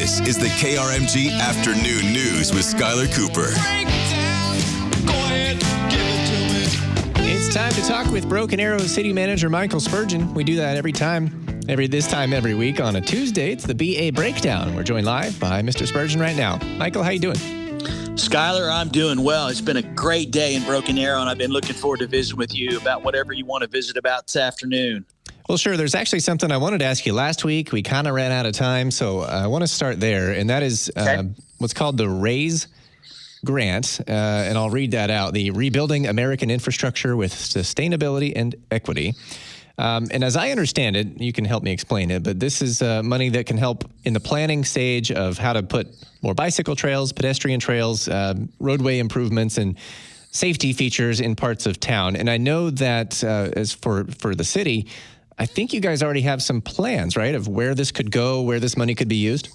This is the KRMG Afternoon News with Skylar Cooper. It's time to talk with Broken Arrow City Manager Michael Spurgeon. We do that every week on a Tuesday. It's the BA Breakdown. We're joined live by Mr. Spurgeon right now. Michael, how you doing? Skylar, I'm doing well. It's been a great day in Broken Arrow, and I've been looking forward to visiting with you about whatever you want to visit about this afternoon. Well, sure. There's actually something I wanted to ask you last week. We kind of ran out of time, so I want to start there, and that is what's called the RAISE grant, and I'll read that out, the Rebuilding American Infrastructure with Sustainability and Equity. And as I understand it, you can help me explain it, but this is money that can help in the planning stage of how to put more bicycle trails, pedestrian trails, roadway improvements, and safety features in parts of town. And I know that as for the city, I think you guys already have some plans, right, of where this could go, where this money could be used?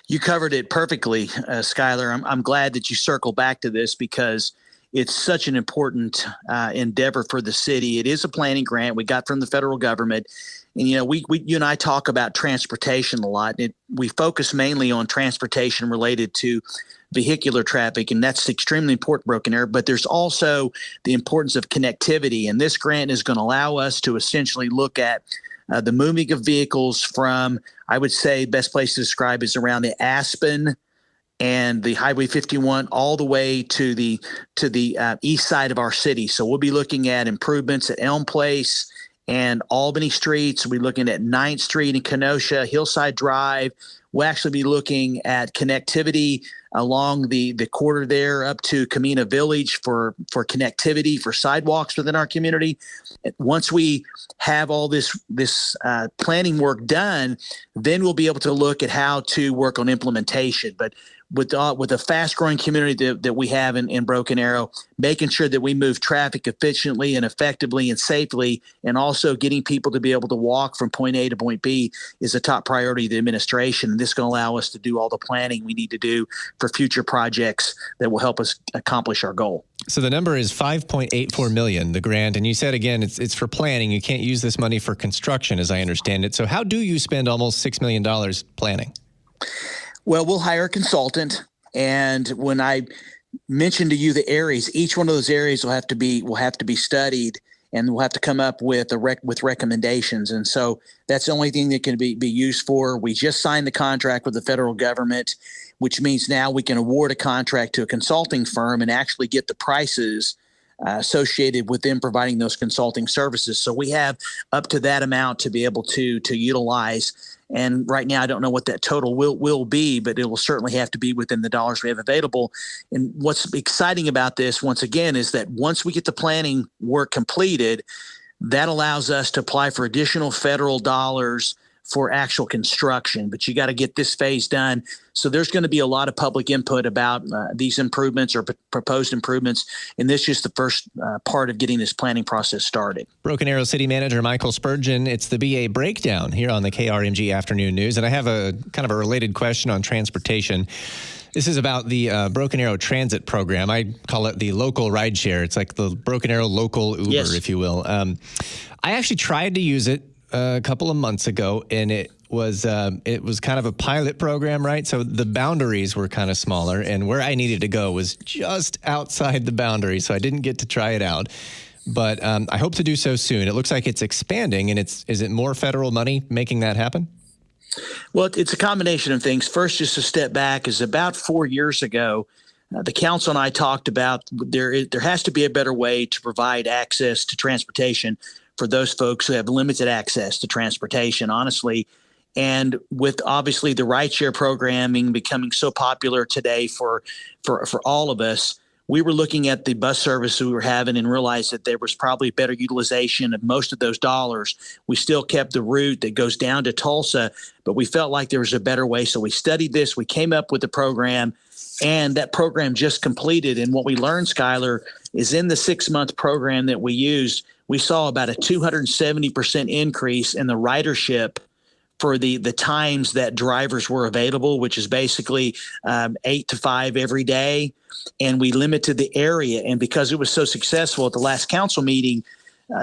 You covered it perfectly, Skylar. I'm glad that you circle back to this because it's such an important endeavor for the city. It is a planning grant we got from the federal government. And, you know, you and I talk about transportation a lot. We focus mainly on transportation related to vehicular traffic, and that's extremely important, Broken Arrow. But there's also the importance of connectivity. And this grant is going to allow us to essentially look at the moving of vehicles from, I would say, best place to describe is around the Aspen and the Highway 51 all the way to the east side of our city. So we'll be looking at improvements at Elm Place and Albany Streets. We'll be looking at 9th Street in Kenosha, Hillside Drive. We'll actually be looking at connectivity along the corridor there up to Camina Village for connectivity for sidewalks within our community. Once we have all this planning work done, then we'll be able to look at how to work on implementation. But with a fast-growing community that we have in Broken Arrow, making sure that we move traffic efficiently and effectively and safely, and also getting people to be able to walk from point A to point B is a top priority of the administration. And this is going to allow us to do all the planning we need to do for future projects that will help us accomplish our goal. So the number is $5.84 million, the grant. And you said, again, it's for planning. You can't use this money for construction, as I understand it. So how do you spend almost $6 million planning? Well, we'll hire a consultant, and when I mentioned to you the areas, each one of those areas will have to be studied, and we'll have to come up with recommendations. And so that's the only thing that can be used for. We just signed the contract with the federal government, which means now we can award a contract to a consulting firm and actually get the prices associated with them providing those consulting services. So we have up to that amount to be able to utilize. And right now, I don't know what that total will be, but it will certainly have to be within the dollars we have available. And what's exciting about this, once again, is that once we get the planning work completed, that allows us to apply for additional federal dollars for actual construction. But you got to get this phase done. So there's going to be a lot of public input about these improvements or proposed improvements. And this is just the first part of getting this planning process started. Broken Arrow City Manager Michael Spurgeon. It's the BA Breakdown here on the KRMG Afternoon News. And I have a kind of a related question on transportation. This is about the Broken Arrow Transit Program. I call it the local rideshare. It's like the Broken Arrow local Uber, yes, if you will. I actually tried to use it a couple of months ago, and it was kind of a pilot program, right? So the boundaries were kind of smaller, and where I needed to go was just outside the boundary, so I didn't get to try it out. But I hope to do so soon. It looks like it's expanding, and is it more federal money making that happen? Well, it's a combination of things. First, just a step back, is about 4 years ago, the council and I talked about there has to be a better way to provide access to transportation for those folks who have limited access to transportation, honestly. And with obviously the rideshare programming becoming so popular today for all of us, we were looking at the bus service we were having and realized that there was probably better utilization of most of those dollars. We still kept the route that goes down to Tulsa, but we felt like there was a better way. So we studied this, we came up with a program, and that program just completed. And what we learned, Skylar, is in the 6-month program that we used, we saw about a 270% increase in the ridership for the times that drivers were available, which is basically 8 to 5 every day. And we limited the area. And because it was so successful at the last council meeting,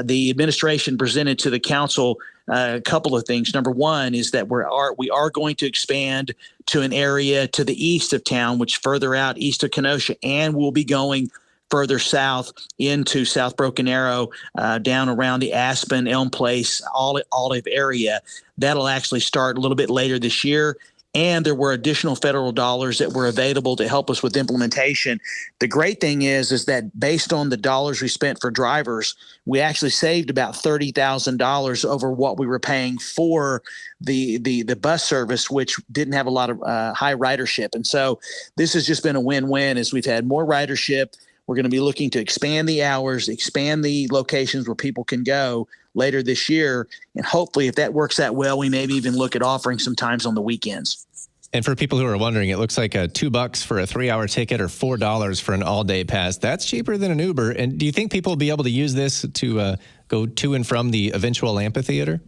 the administration presented to the council a couple of things. Number one is that we are going to expand to an area to the east of town, which further out east of Kenosha, and we'll be going further south into South Broken Arrow, down around the Aspen, Elm Place, Olive area. That'll actually start a little bit later this year. And there were additional federal dollars that were available to help us with implementation. The great thing is that based on the dollars we spent for drivers, we actually saved about $30,000 over what we were paying for the bus service, which didn't have a lot of high ridership. And so this has just been a win-win as we've had more ridership. We're going to be looking to expand the hours, expand the locations where people can go later this year. And hopefully, if that works out well, we maybe even look at offering some times on the weekends. And for people who are wondering, it looks like $2 for a 3-hour ticket or $4 for an all-day pass. That's cheaper than an Uber. And do you think people will be able to use this to go to and from the eventual amphitheater?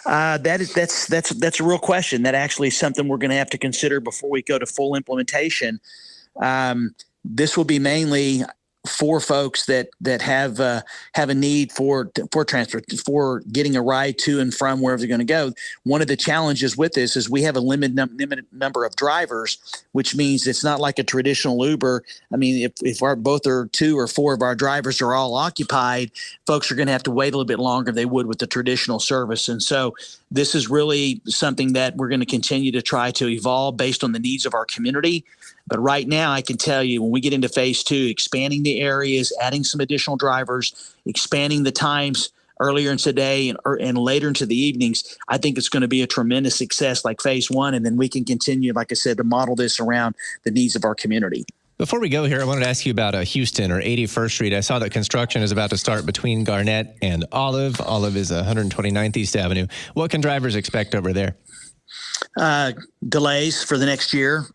That's a real question. That actually is something we're going to have to consider before we go to full implementation. This will be mainly for folks that have a need for transport, for getting a ride to and from wherever they're going to go. One of the challenges with this is we have a limited number of drivers, which means it's not like a traditional Uber. I mean, if both or 2 or 4 of our drivers are all occupied, folks are going to have to wait a little bit longer than they would with the traditional service. And so this is really something that we're going to continue to try to evolve based on the needs of our community. But right now, I can tell you when we get into phase 2, expanding the areas, adding some additional drivers, expanding the times earlier into the day and later into the evenings, I think it's going to be a tremendous success like phase 1. And then we can continue, like I said, to model this around the needs of our community. Before we go here, I wanted to ask you about Houston or 81st Street. I saw that construction is about to start between Garnett and Olive. Olive is 129th East Avenue. What can drivers expect over there? Delays for the next year.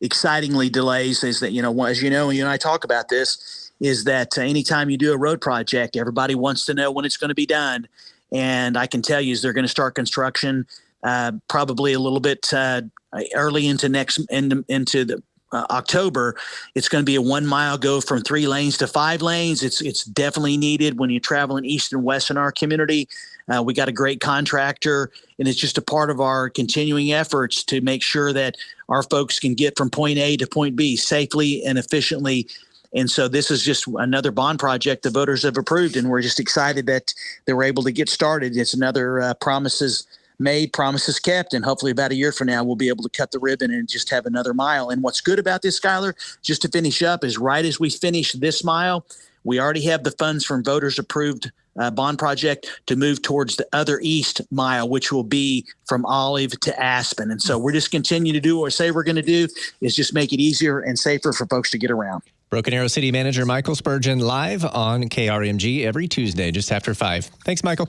Excitingly delays is that, as you know, you and I talk about this, is that anytime you do a road project, everybody wants to know when it's going to be done. And I can tell you is they're going to start construction probably a little bit early into the October. It's going to be a 1 mile go from 3 lanes to 5 lanes. It's definitely needed when you're traveling east and west in our community. We got a great contractor, and it's just a part of our continuing efforts to make sure that our folks can get from point A to point B safely and efficiently. And so this is just another bond project the voters have approved, and we're just excited that they were able to get started. It's another promises made, promises kept, and hopefully about a year from now, we'll be able to cut the ribbon and just have another mile. And what's good about this, Skyler, just to finish up, is right as we finish this mile, we already have the funds from voters approved bond project to move towards the other east mile, which will be from Olive to Aspen. And so we're just continuing to do what we say we're going to do, is just make it easier and safer for folks to get around. Broken Arrow City Manager Michael Spurgeon live on KRMG every Tuesday just after 5. Thanks, Michael.